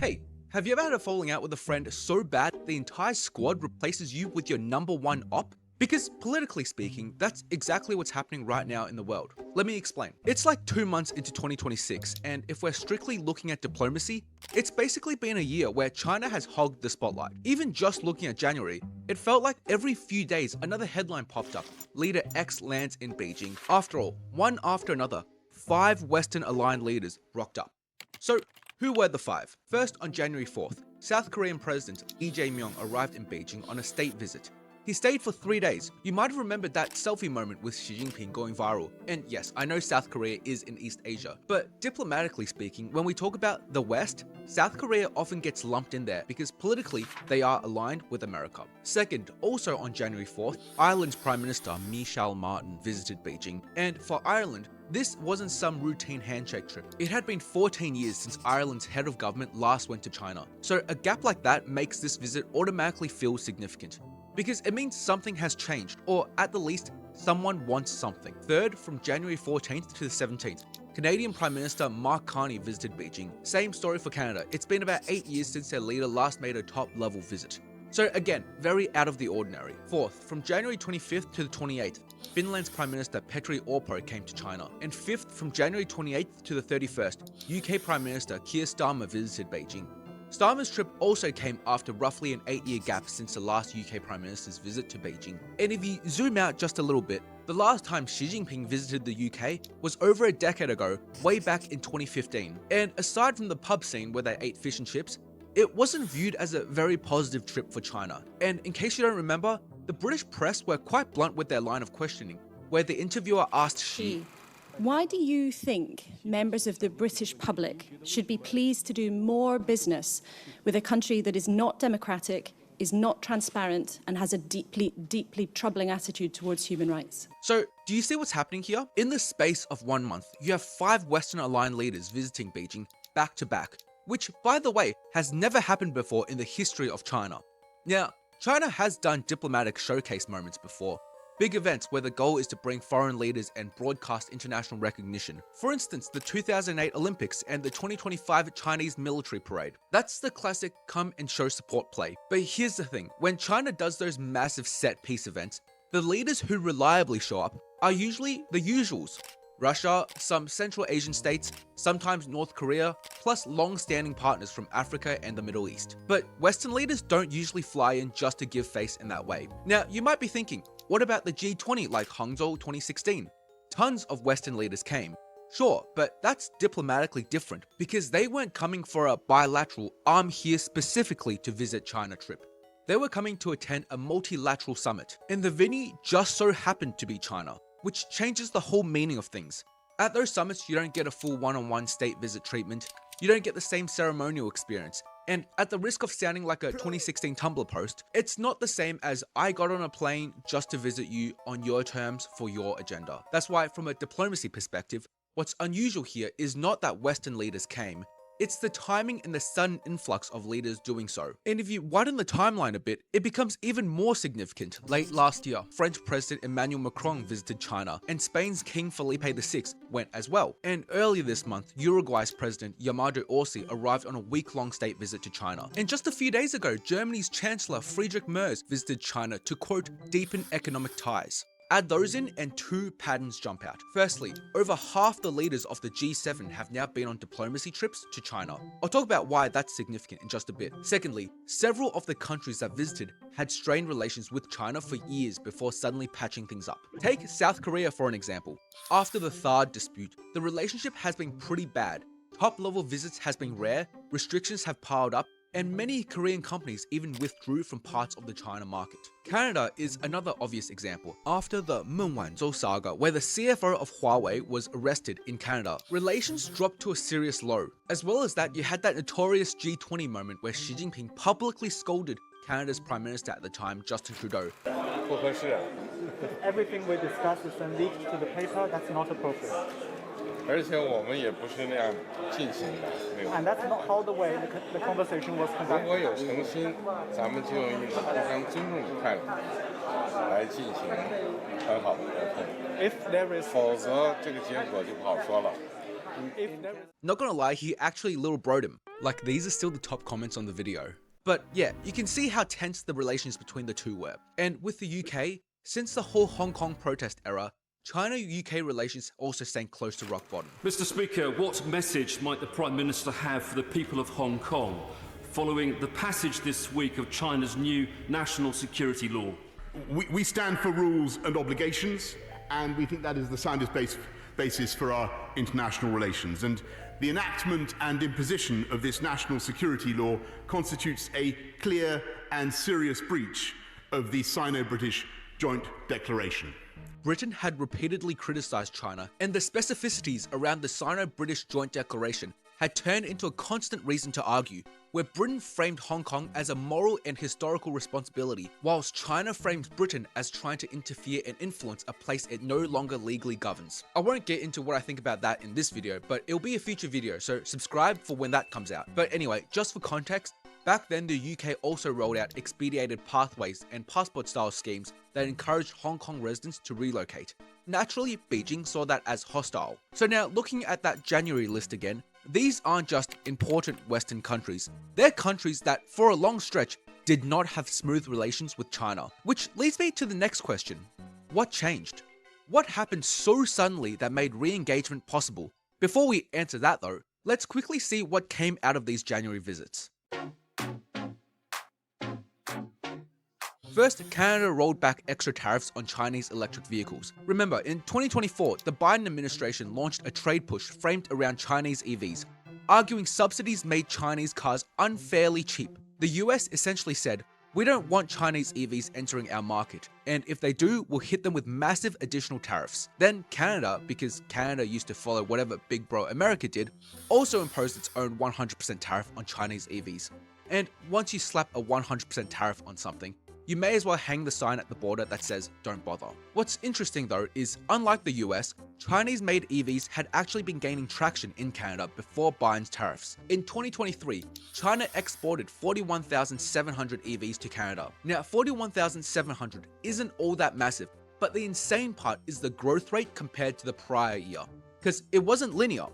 Hey, have you ever had a falling out with a friend so bad the entire squad replaces you with your number one op? Because politically speaking, that's exactly what's happening right now in the world. Let me explain. It's like 2 months into 2026, and if we're strictly looking at diplomacy, it's basically been a year where China has hogged the spotlight. Even just looking at January, it felt like every few days another headline popped up. Leader X lands in Beijing. After all, one after another, 5 Western aligned leaders rocked up. So, who were the 5? First, on January 4th, South Korean President Lee Jae-myung arrived in Beijing on a state visit. He stayed for 3 days. You might have remembered that selfie moment with Xi Jinping going viral. And yes, I know South Korea is in East Asia, but diplomatically speaking, when we talk about the West, South Korea often gets lumped in there because politically they are aligned with America. Second, also on January 4th, Ireland's Prime Minister Michel Martin visited Beijing. And for Ireland, this wasn't some routine handshake trip. It had been 14 years since Ireland's head of government last went to China. So a gap like that makes this visit automatically feel significant, because it means something has changed, or at the least, someone wants something. Third, from January 14th to the 17th, Canadian Prime Minister Mark Carney visited Beijing. Same story for Canada. It's been about 8 years since their leader last made a top-level visit. So again, very out of the ordinary. Fourth, from January 25th to the 28th, Finland's Prime Minister Petteri Orpo came to China. And fifth, from January 28th to the 31st, UK Prime Minister Keir Starmer visited Beijing. Starmer's trip also came after roughly an 8-year gap since the last UK Prime Minister's visit to Beijing. And if you zoom out just a little bit, the last time Xi Jinping visited the UK was over a decade ago, way back in 2015. And aside from the pub scene where they ate fish and chips, it wasn't viewed as a very positive trip for China. And in case you don't remember, the British press were quite blunt with their line of questioning, where the interviewer asked Xi, "Why do you think members of the British public should be pleased to do more business with a country that is not democratic, is not transparent, and has a deeply, deeply troubling attitude towards human rights?" So, do you see what's happening here? In the space of 1 month, you have 5 Western aligned leaders visiting Beijing back to back, which, by the way, has never happened before in the history of China. Now, China has done diplomatic showcase moments before. Big events where the goal is to bring foreign leaders and broadcast international recognition. For instance, the 2008 Olympics and the 2025 Chinese military parade. That's the classic come and show support play. But here's the thing, when China does those massive set piece events, the leaders who reliably show up are usually the usuals. Russia, some Central Asian states, sometimes North Korea, plus long-standing partners from Africa and the Middle East. But Western leaders don't usually fly in just to give face in that way. Now, you might be thinking, what about the G20 like Hangzhou 2016? Tons of Western leaders came. Sure, but that's diplomatically different because they weren't coming for a bilateral "I'm here specifically to visit China" trip. They were coming to attend a multilateral summit, and the venue just so happened to be China, which changes the whole meaning of things. At those summits, you don't get a full one-on-one state visit treatment, you don't get the same ceremonial experience, and at the risk of sounding like a 2016 Tumblr post, it's not the same as "I got on a plane just to visit you on your terms for your agenda." That's why, from a diplomacy perspective, what's unusual here is not that Western leaders came, it's the timing and the sudden influx of leaders doing so. And if you widen the timeline a bit, it becomes even more significant. Late last year, French President Emmanuel Macron visited China, and Spain's King Felipe VI went as well. And earlier this month, Uruguay's President Yamado Orsi arrived on a week-long state visit to China. And just a few days ago, Germany's Chancellor Friedrich Merz visited China to, quote, deepen economic ties. Add those in and 2 patterns jump out. Firstly, over half the leaders of the G7 have now been on diplomacy trips to China. I'll talk about why that's significant in just a bit. Secondly, several of the countries that visited had strained relations with China for years before suddenly patching things up. Take South Korea for an example. After the THAAD dispute, the relationship has been pretty bad. Top-level visits has been rare, restrictions have piled up, and many Korean companies even withdrew from parts of the China market. Canada is another obvious example. After the Meng Wanzhou saga, where the CFO of Huawei was arrested in Canada, relations dropped to a serious low. As well as that, you had that notorious G20 moment where Xi Jinping publicly scolded Canada's Prime Minister at the time, Justin Trudeau. Everything we discussed is then leaked to the paper, that's not appropriate. And that's not how the way the conversation was conducted. If there is Not gonna lie, he actually little broed him. Like, these are still the top comments on the video. But yeah, you can see how tense the relations between the two were. And with the UK, since the whole Hong Kong protest era, China-UK relations also sank close to rock bottom. Mr. Speaker, what message might the Prime Minister have for the people of Hong Kong following the passage this week of China's new national security law? We stand for rules and obligations, and we think that is the soundest basis for our international relations. And the enactment and imposition of this national security law constitutes a clear and serious breach of the Sino-British Joint Declaration. Britain had repeatedly criticised China, and the specificities around the Sino-British Joint Declaration had turned into a constant reason to argue, where Britain framed Hong Kong as a moral and historical responsibility, whilst China framed Britain as trying to interfere and influence a place it no longer legally governs. I won't get into what I think about that in this video, but it'll be a future video, so subscribe for when that comes out. But anyway, just for context, back then the UK also rolled out expedited pathways and passport-style schemes that encouraged Hong Kong residents to relocate. Naturally, Beijing saw that as hostile. So now, looking at that January list again, these aren't just important Western countries, they're countries that, for a long stretch, did not have smooth relations with China. Which leads me to the next question. What changed? What happened so suddenly that made re-engagement possible? Before we answer that though, let's quickly see what came out of these January visits. First, Canada rolled back extra tariffs on Chinese electric vehicles. Remember, in 2024, the Biden administration launched a trade push framed around Chinese EVs, arguing subsidies made Chinese cars unfairly cheap. The US essentially said, "We don't want Chinese EVs entering our market, and if they do, we'll hit them with massive additional tariffs." Then Canada, because Canada used to follow whatever big bro America did, also imposed its own 100% tariff on Chinese EVs. And once you slap a 100% tariff on something, you may as well hang the sign at the border that says, "Don't bother." What's interesting though is, unlike the US, Chinese-made EVs had actually been gaining traction in Canada before Biden's tariffs. In 2023, China exported 41,700 EVs to Canada. Now, 41,700 isn't all that massive, but the insane part is the growth rate compared to the prior year. Because it wasn't linear.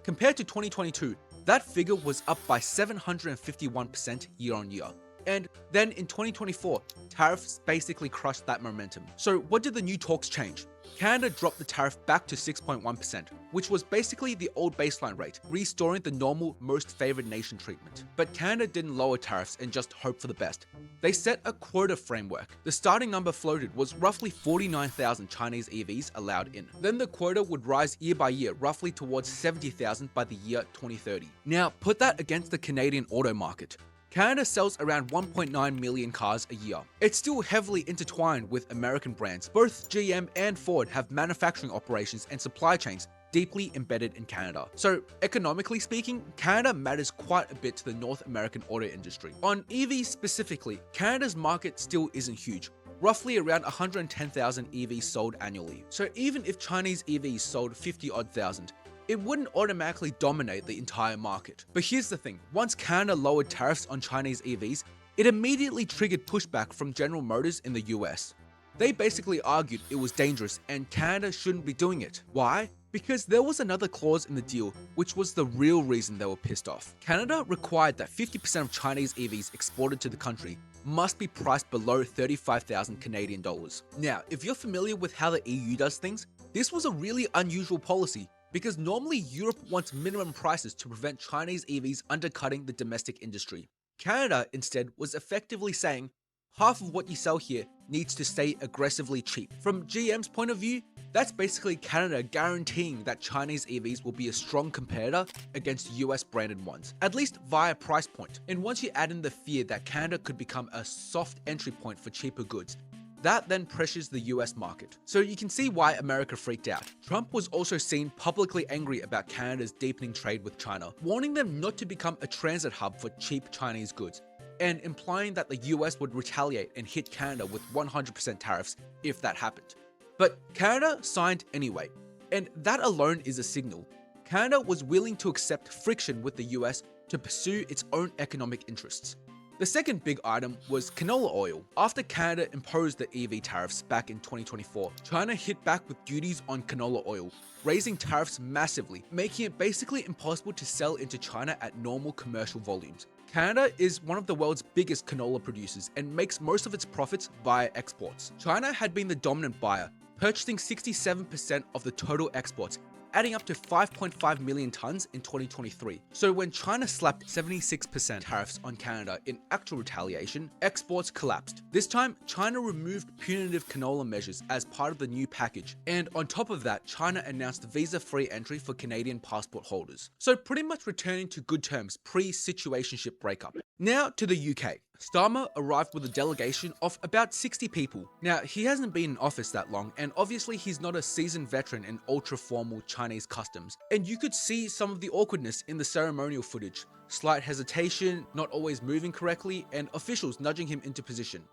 Compared to 2022, that figure was up by 751% year on year. And then in 2024, tariffs basically crushed that momentum. So what did the new talks change? Canada dropped the tariff back to 6.1%, which was basically the old baseline rate, restoring the normal most favored nation treatment. But Canada didn't lower tariffs and just hope for the best. They set a quota framework. The starting number floated was roughly 49,000 Chinese EVs allowed in. Then the quota would rise year by year, roughly towards 70,000 by the year 2030. Now, put that against the Canadian auto market. Canada sells around 1.9 million cars a year. It's still heavily intertwined with American brands. Both GM and Ford have manufacturing operations and supply chains deeply embedded in Canada. So economically speaking, Canada matters quite a bit to the North American auto industry. On EVs specifically, Canada's market still isn't huge. Roughly around 110,000 EVs sold annually. So even if Chinese EVs sold 50-odd thousand, it wouldn't automatically dominate the entire market. But here's the thing, once Canada lowered tariffs on Chinese EVs, it immediately triggered pushback from General Motors in the US. They basically argued it was dangerous and Canada shouldn't be doing it. Why? Because there was another clause in the deal which was the real reason they were pissed off. Canada required that 50% of Chinese EVs exported to the country must be priced below 35,000 Canadian dollars. Now, if you're familiar with how the EU does things, this was a really unusual policy, because normally Europe wants minimum prices to prevent Chinese EVs undercutting the domestic industry. Canada instead was effectively saying, half of what you sell here needs to stay aggressively cheap. From GM's point of view, that's basically Canada guaranteeing that Chinese EVs will be a strong competitor against US branded ones, at least via price point. And once you add in the fear that Canada could become a soft entry point for cheaper goods, that then pressures the US market. So you can see why America freaked out. Trump was also seen publicly angry about Canada's deepening trade with China, warning them not to become a transit hub for cheap Chinese goods, and implying that the US would retaliate and hit Canada with 100% tariffs if that happened. But Canada signed anyway, and that alone is a signal. Canada was willing to accept friction with the US to pursue its own economic interests. The second big item was canola oil. After Canada imposed the EV tariffs back in 2024, China hit back with duties on canola oil, raising tariffs massively, making it basically impossible to sell into China at normal commercial volumes. Canada is one of the world's biggest canola producers and makes most of its profits via exports. China had been the dominant buyer, purchasing 67% of the total exports, adding up to 5.5 million tons in 2023. So when China slapped 76% tariffs on Canada in actual retaliation, exports collapsed. This time, China removed punitive canola measures as part of the new package. And on top of that, China announced visa-free entry for Canadian passport holders. So pretty much returning to good terms pre-situationship breakup. Now to the UK. Starmer arrived with a delegation of about 60 people. Now, he hasn't been in office that long, and obviously he's not a seasoned veteran in ultra-formal Chinese customs. And you could see some of the awkwardness in the ceremonial footage. Slight hesitation, not always moving correctly, and officials nudging him into position.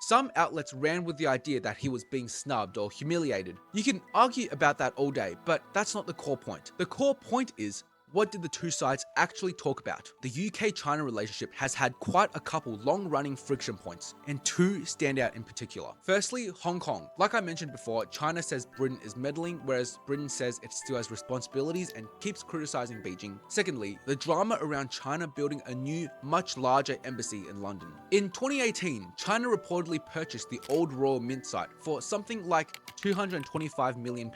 Some outlets ran with the idea that he was being snubbed or humiliated. You can argue about that all day, but that's not the core point. The core point is, what did the two sides actually talk about? The UK-China relationship has had quite a couple long-running friction points, and two stand out in particular. Firstly, Hong Kong. Like I mentioned before, China says Britain is meddling, whereas Britain says it still has responsibilities and keeps criticizing Beijing. Secondly, the drama around China building a new, much larger embassy in London. In 2018, China reportedly purchased the old Royal Mint site for something like £225 million.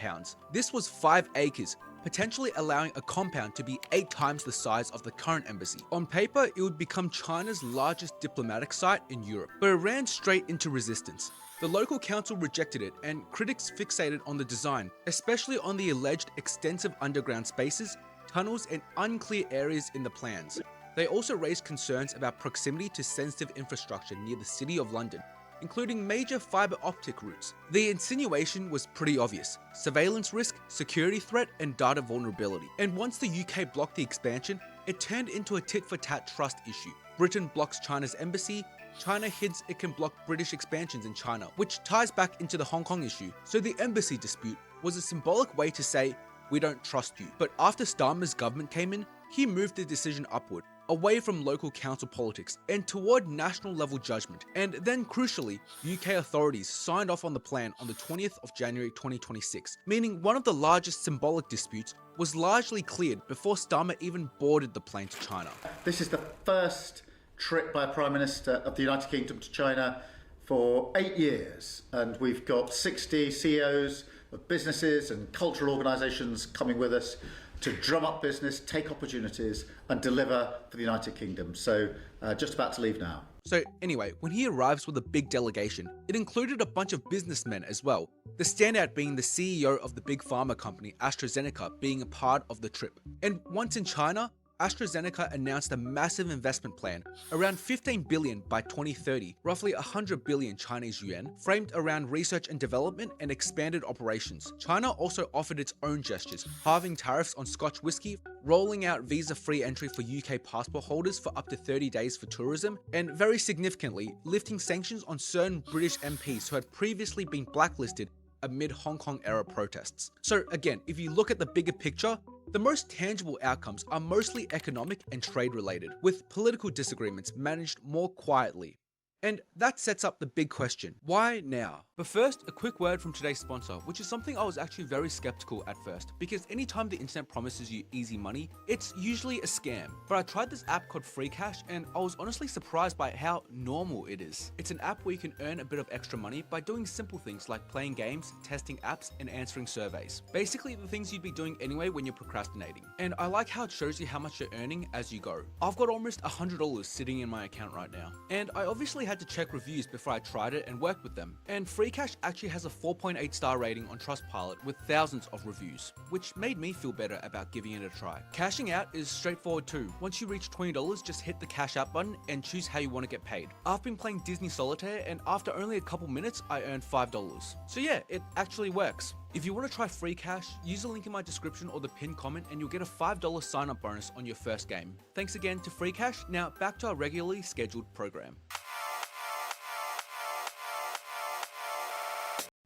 This was 5 acres, potentially allowing a compound to be 8 times the size of the current embassy. On paper, it would become China's largest diplomatic site in Europe, but it ran straight into resistance. The local council rejected it, and critics fixated on the design, especially on the alleged extensive underground spaces, tunnels, and unclear areas in the plans. They also raised concerns about proximity to sensitive infrastructure near the City of London, including major fiber optic routes. The insinuation was pretty obvious: surveillance risk, security threat, and data vulnerability. And once the UK blocked the expansion, it turned into a tit-for-tat trust issue. Britain blocks China's embassy, China hints it can block British expansions in China, which ties back into the Hong Kong issue. So the embassy dispute was a symbolic way to say, we don't trust you. But after Starmer's government came in, he moved the decision upward, away from local council politics and toward national level judgment. And then crucially, UK authorities signed off on the plan on the 20th of January 2026, meaning one of the largest symbolic disputes was largely cleared before Starmer even boarded the plane to China. This is the first trip by a Prime Minister of the United Kingdom to China for 8 years, and we've got 60 CEOs of businesses and cultural organisations coming with us to drum up business, take opportunities, and deliver for the United Kingdom. So just about to leave now. So anyway, when he arrives with a big delegation, it included a bunch of businessmen as well. The standout being the CEO of the big pharma company AstraZeneca being a part of the trip. And once in China, AstraZeneca announced a massive investment plan, around 15 billion by 2030, roughly 100 billion Chinese yuan, framed around research and development and expanded operations. China also offered its own gestures, halving tariffs on Scotch whisky, rolling out visa-free entry for UK passport holders for up to 30 days for tourism, and very significantly, lifting sanctions on certain British MPs who had previously been blacklisted amid Hong Kong era protests. So again, if you look at the bigger picture, the most tangible outcomes are mostly economic and trade related, with political disagreements managed more quietly. And that sets up the big question: why now? But first, a quick word from today's sponsor, which is something I was actually very skeptical at first, because anytime the internet promises you easy money, it's usually a scam. But I tried this app called Freecash, and I was honestly surprised by how normal it is. It's an app where you can earn a bit of extra money by doing simple things like playing games, testing apps, and answering surveys. Basically the things you'd be doing anyway when you're procrastinating. And I like how it shows you how much you're earning as you go. I've got almost $100 sitting in my account right now, and I obviously had to check reviews before I tried it and worked with them. And Freecash actually has a 4.8 star rating on Trustpilot with thousands of reviews, which made me feel better about giving it a try. Cashing out is straightforward too. Once you reach $20, just hit the cash out button and choose how you want to get paid. I've been playing Disney Solitaire, and after only a couple minutes, I earned $5. So yeah, it actually works. If you want to try Freecash, use the link in my description or the pinned comment and you'll get a $5 sign-up bonus on your first game. Thanks again to Freecash. Now back to our regularly scheduled program.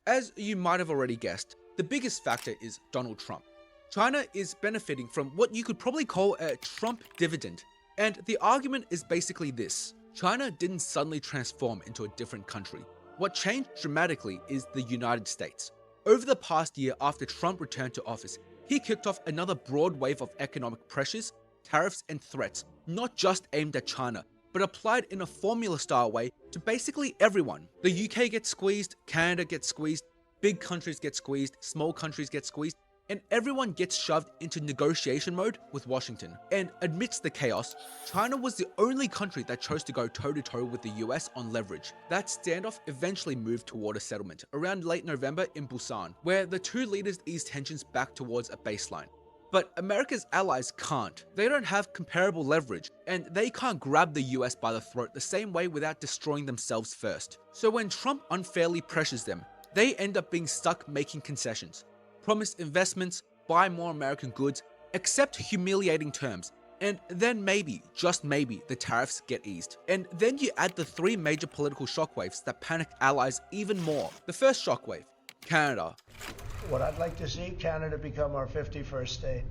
As you might have already guessed, the biggest factor is Donald Trump. China is benefiting from what you could probably call a Trump dividend. And the argument is basically this: China didn't suddenly transform into a different country. What changed dramatically is the United States. Over the past year after Trump returned to office, he kicked off another broad wave of economic pressures, tariffs, and threats, not just aimed at China, but applied in a formula-style way to basically everyone. The UK gets squeezed, Canada gets squeezed, big countries get squeezed, small countries get squeezed, and everyone gets shoved into negotiation mode with Washington. And amidst the chaos, China was the only country that chose to go toe-to-toe with the US on leverage. That standoff eventually moved toward a settlement around late November in Busan, where the two leaders eased tensions back towards a baseline. But America's allies can't. They don't have comparable leverage, and they can't grab the US by the throat the same way without destroying themselves first. So when Trump unfairly pressures them, they end up being stuck making concessions, promise investments, buy more American goods, accept humiliating terms, and then maybe, just maybe, the tariffs get eased. And then you add the three major political shockwaves that panic allies even more. The first shockwave, Canada. What I'd like to see, Canada become our 51st state.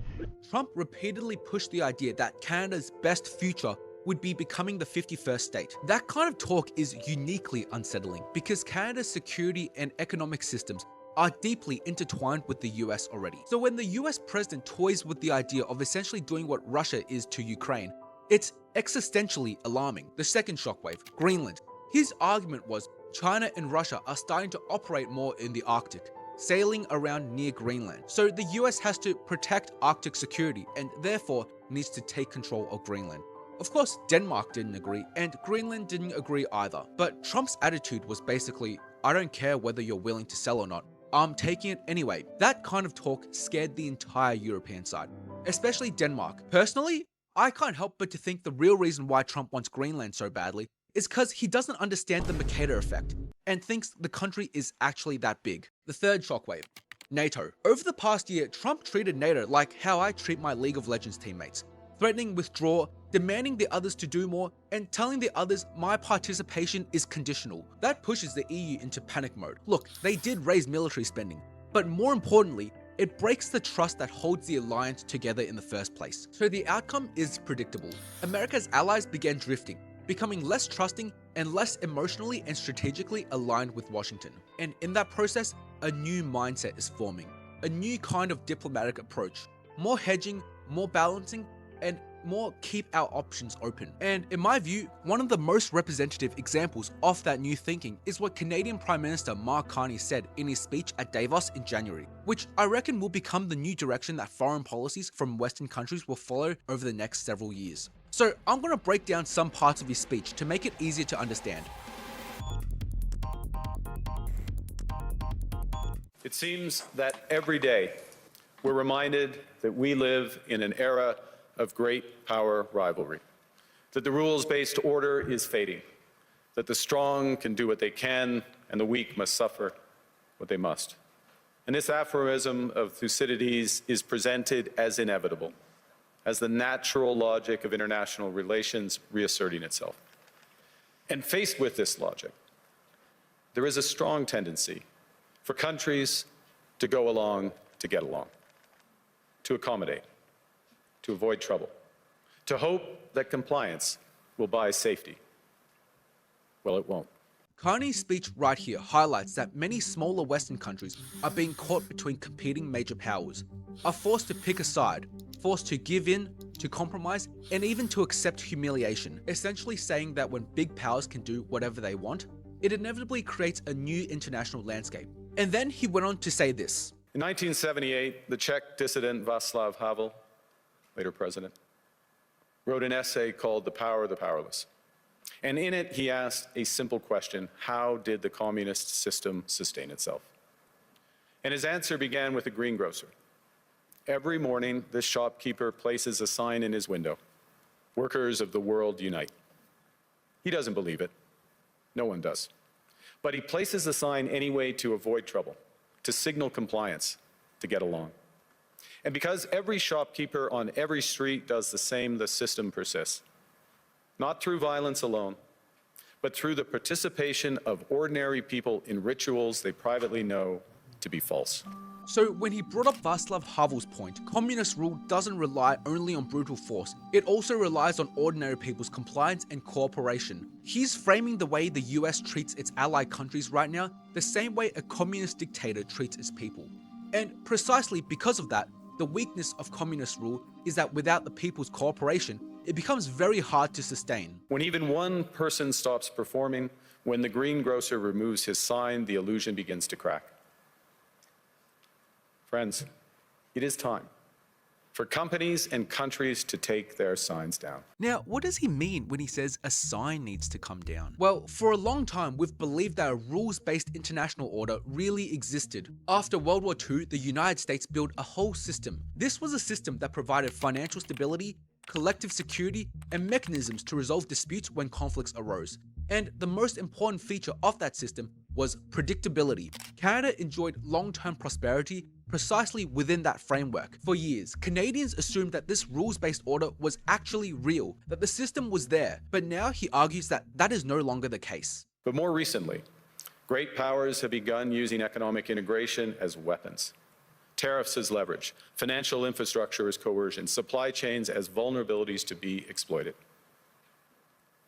Trump repeatedly pushed the idea that Canada's best future would be becoming the 51st state. That kind of talk is uniquely unsettling because Canada's security and economic systems are deeply intertwined with the US already. So when the US president toys with the idea of essentially doing what Russia is to Ukraine, it's existentially alarming. The second shockwave, Greenland. His argument was China and Russia are starting to operate more in the Arctic, sailing around near Greenland. So the US has to protect Arctic security and therefore needs to take control of Greenland. Of course, Denmark didn't agree and Greenland didn't agree either. But Trump's attitude was basically, I don't care whether you're willing to sell or not, I'm taking it anyway. That kind of talk scared the entire European side, especially Denmark. Personally, I can't help but to think the real reason why Trump wants Greenland so badly is because he doesn't understand the Mercator effect and thinks the country is actually that big. The third shockwave, NATO. Over the past year, Trump treated NATO like how I treat my League of Legends teammates, threatening withdrawal, demanding the others to do more, and telling the others my participation is conditional. That pushes the EU into panic mode. Look, they did raise military spending, but more importantly, it breaks the trust that holds the alliance together in the first place. So the outcome is predictable. America's allies began drifting, becoming less trusting and less emotionally and strategically aligned with Washington. And in that process, a new mindset is forming, a new kind of diplomatic approach, more hedging, more balancing, and more keep our options open. And in my view, one of the most representative examples of that new thinking is what Canadian Prime Minister Mark Carney said in his speech at Davos in January, which I reckon will become the new direction that foreign policies from Western countries will follow over the next several years. So I'm going to break down some parts of his speech to make it easier to understand. It seems that every day we're reminded that we live in an era of great power rivalry, that the rules-based order is fading, that the strong can do what they can and the weak must suffer what they must. And this aphorism of Thucydides is presented as inevitable, as the natural logic of international relations reasserting itself. And faced with this logic, there is a strong tendency for countries to go along to get along, to accommodate, to avoid trouble, to hope that compliance will buy safety. Well, it won't. Carney's speech right here highlights that many smaller Western countries are being caught between competing major powers, are forced to pick a side, forced to give in, to compromise, and even to accept humiliation, essentially saying that when big powers can do whatever they want, it inevitably creates a new international landscape. And then he went on to say this. In 1978, the Czech dissident Václav Havel, later president, wrote an essay called The Power of the Powerless. And in it, he asked a simple question: how did the communist system sustain itself? And his answer began with a greengrocer. Every morning, this shopkeeper places a sign in his window: "Workers of the world unite." He doesn't believe it. No one does. But he places the sign anyway to avoid trouble, to signal compliance, to get along. And because every shopkeeper on every street does the same, the system persists. Not through violence alone, but through the participation of ordinary people in rituals they privately know to be false. So when he brought up Václav Havel's point, communist rule doesn't rely only on brutal force, it also relies on ordinary people's compliance and cooperation. He's framing the way the US treats its allied countries right now the same way a communist dictator treats its people. And precisely because of that, the weakness of communist rule is that without the people's cooperation, it becomes very hard to sustain. When even one person stops performing, when the greengrocer removes his sign, the illusion begins to crack. Friends, it is time for companies and countries to take their signs down. Now, what does he mean when he says a sign needs to come down? Well, for a long time, we've believed that a rules-based international order really existed. After World War II, the United States built a whole system. This was a system that provided financial stability, collective security, and mechanisms to resolve disputes when conflicts arose. And the most important feature of that system was predictability. Canada enjoyed long-term prosperity precisely within that framework. For years, Canadians assumed that this rules-based order was actually real, that the system was there, but now he argues that that is no longer the case. But more recently, great powers have begun using economic integration as weapons. Tariffs as leverage, financial infrastructure as coercion, supply chains as vulnerabilities to be exploited.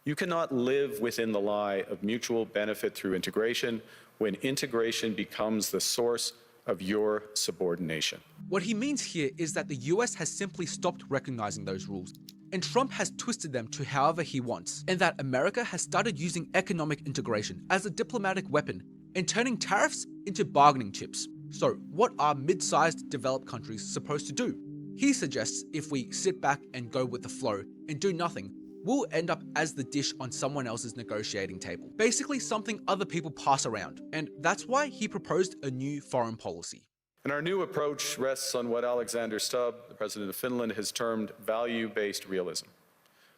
You cannot live within the lie of mutual benefit through integration when integration becomes the source of your subordination. What he means here is that the US has simply stopped recognizing those rules, and Trump has twisted them to however he wants, and that America has started using economic integration as a diplomatic weapon and turning tariffs into bargaining chips. So what are mid-sized developed countries supposed to do? He suggests if we sit back and go with the flow and do nothing, we'll end up as the dish on someone else's negotiating table. Basically something other people pass around, and that's why he proposed a new foreign policy. And our new approach rests on what Alexander Stubb, the president of Finland, has termed value-based realism.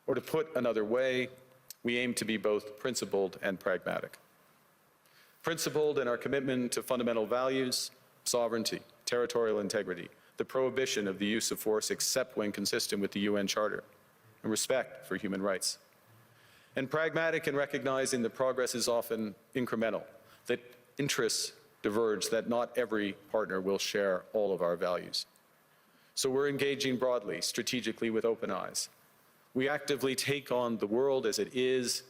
Or to put another way, we aim to be both principled and pragmatic. Principled in our commitment to fundamental values, sovereignty, territorial integrity, the prohibition of the use of force except when consistent with the UN Charter, and respect for human rights. And pragmatic in recognizing that progress is often incremental, that interests diverge, that not every partner will share all of our values. So we're engaging broadly, strategically with open eyes. We actively take on the world as it is,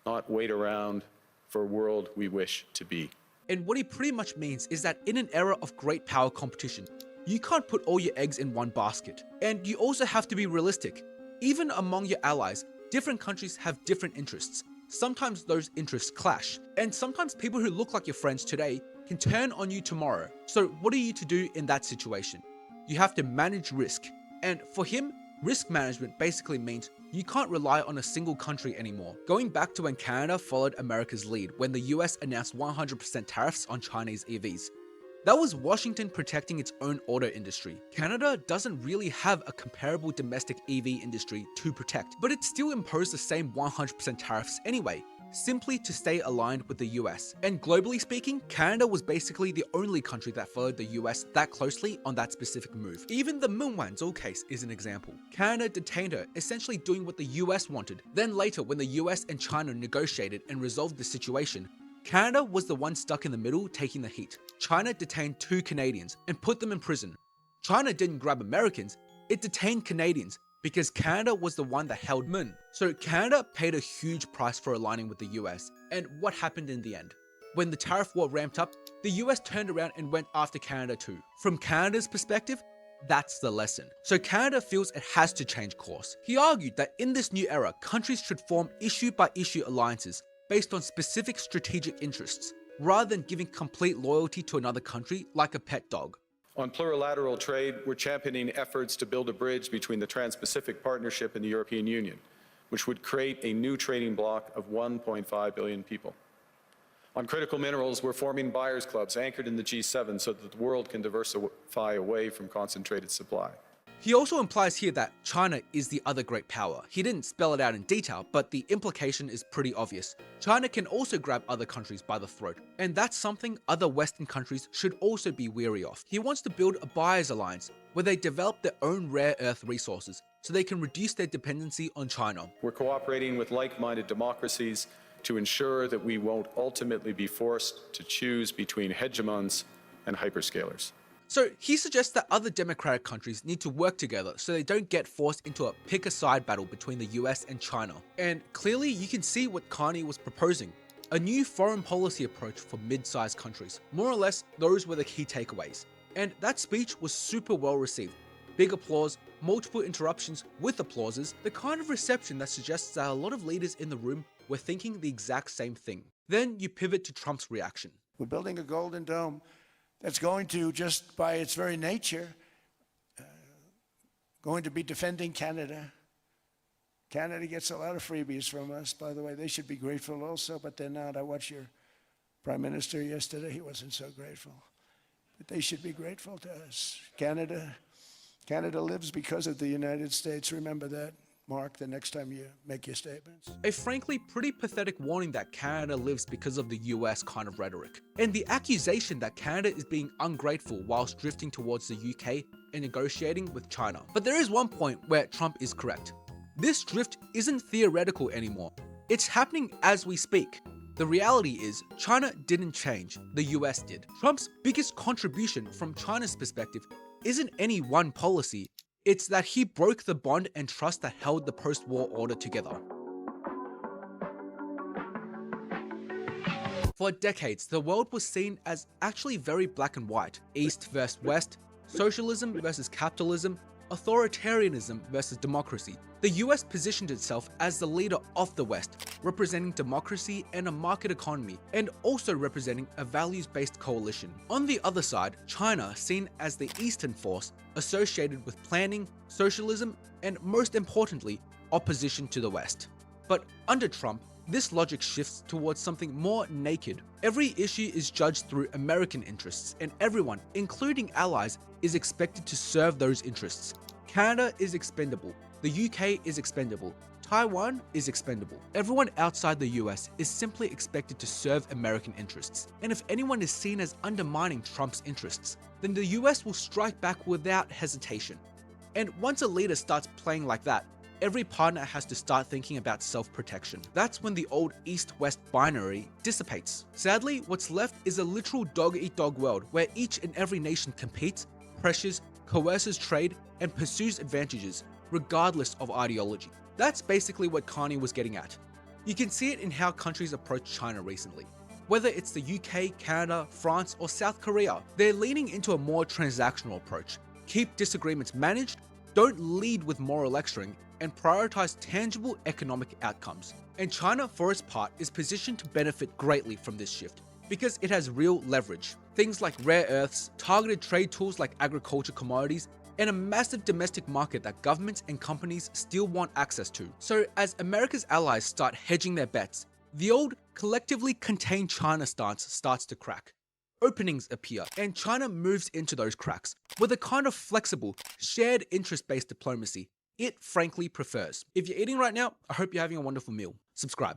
not wait around for a world we wish to be. And what he pretty much means is that in an era of great power competition, you can't put all your eggs in one basket. And you also have to be realistic. Even among your allies, different countries have different interests. Sometimes those interests clash, and sometimes people who look like your friends today can turn on you tomorrow. So what are you to do in that situation? You have to manage risk. And for him, risk management basically means you can't rely on a single country anymore. Going back to when Canada followed America's lead when the US announced 100% tariffs on Chinese EVs. That was Washington protecting its own auto industry. Canada doesn't really have a comparable domestic EV industry to protect, but it still imposed the same 100% tariffs anyway, simply to stay aligned with the US. And globally speaking, Canada was basically the only country that followed the US that closely on that specific move. Even the Min Wanzhou case is an example. Canada detained her, essentially doing what the US wanted. Then later, when the US and China negotiated and resolved the situation, Canada was the one stuck in the middle taking the heat. China detained 2 Canadians and put them in prison. China didn't grab Americans, it detained Canadians because Canada was the one that held Min. So Canada paid a huge price for aligning with the US. And what happened in the end? When the tariff war ramped up, the US turned around and went after Canada too. From Canada's perspective, that's the lesson. So Canada feels it has to change course. He argued that in this new era, countries should form issue-by-issue alliances based on specific strategic interests, rather than giving complete loyalty to another country like a pet dog. On plurilateral trade, we're championing efforts to build a bridge between the Trans-Pacific Partnership and the European Union, which would create a new trading bloc of 1.5 billion people. On critical minerals, we're forming buyers' clubs anchored in the G7 so that the world can diversify away from concentrated supply. He also implies here that China is the other great power. He didn't spell it out in detail, but the implication is pretty obvious. China can also grab other countries by the throat, and that's something other Western countries should also be wary of. He wants to build a buyers alliance where they develop their own rare earth resources so they can reduce their dependency on China. We're cooperating with like-minded democracies to ensure that we won't ultimately be forced to choose between hegemons and hyperscalers. So he suggests that other democratic countries need to work together so they don't get forced into a pick-a-side battle between the US and China. And clearly you can see what Carney was proposing. A new foreign policy approach for mid-sized countries. More or less, those were the key takeaways. And that speech was super well received. Big applause, multiple interruptions with applauses, the kind of reception that suggests that a lot of leaders in the room were thinking the exact same thing. Then you pivot to Trump's reaction. We're building a golden dome that's going to, just by its very nature, going to be defending Canada. Canada gets a lot of freebies from us, by the way. They should be grateful also, but they're not. I watched your Prime Minister yesterday. He wasn't so grateful. But they should be grateful to us. Canada lives because of the United States. Remember that, Mark, the next time you make your statements. A frankly pretty pathetic warning that Canada lives because of the US kind of rhetoric. And the accusation that Canada is being ungrateful whilst drifting towards the UK and negotiating with China. But there is one point where Trump is correct. This drift isn't theoretical anymore. It's happening as we speak. The reality is, China didn't change, the US did. Trump's biggest contribution from China's perspective isn't any one policy, it's that he broke the bond and trust that held the post-war order together. For decades, the world was seen as actually very black and white. East versus West, socialism versus capitalism, authoritarianism versus democracy. The US positioned itself as the leader of the West, representing democracy and a market economy, and also representing a values-based coalition. On the other side, China, seen as the Eastern force, associated with planning, socialism, and most importantly, opposition to the West. But under Trump, this logic shifts towards something more naked. Every issue is judged through American interests, and everyone, including allies, is expected to serve those interests. Canada is expendable. The UK is expendable. Taiwan is expendable. Everyone outside the US is simply expected to serve American interests. And if anyone is seen as undermining Trump's interests, then the US will strike back without hesitation. And once a leader starts playing like that, every partner has to start thinking about self-protection. That's when the old East-West binary dissipates. Sadly, what's left is a literal dog-eat-dog world where each and every nation competes, pressures, coerces trade, and pursues advantages, regardless of ideology. That's basically what Carney was getting at. You can see it in how countries approach China recently. Whether it's the UK, Canada, France, or South Korea, they're leaning into a more transactional approach. Keep disagreements managed, don't lead with moral lecturing, and prioritize tangible economic outcomes. And China, for its part, is positioned to benefit greatly from this shift because it has real leverage. Things like rare earths, targeted trade tools like agriculture commodities, and a massive domestic market that governments and companies still want access to. So as America's allies start hedging their bets, the old collectively contained China stance starts to crack. Openings appear, and China moves into those cracks with a kind of flexible, shared interest-based diplomacy it frankly prefers. If you're eating right now, I hope you're having a wonderful meal. Subscribe.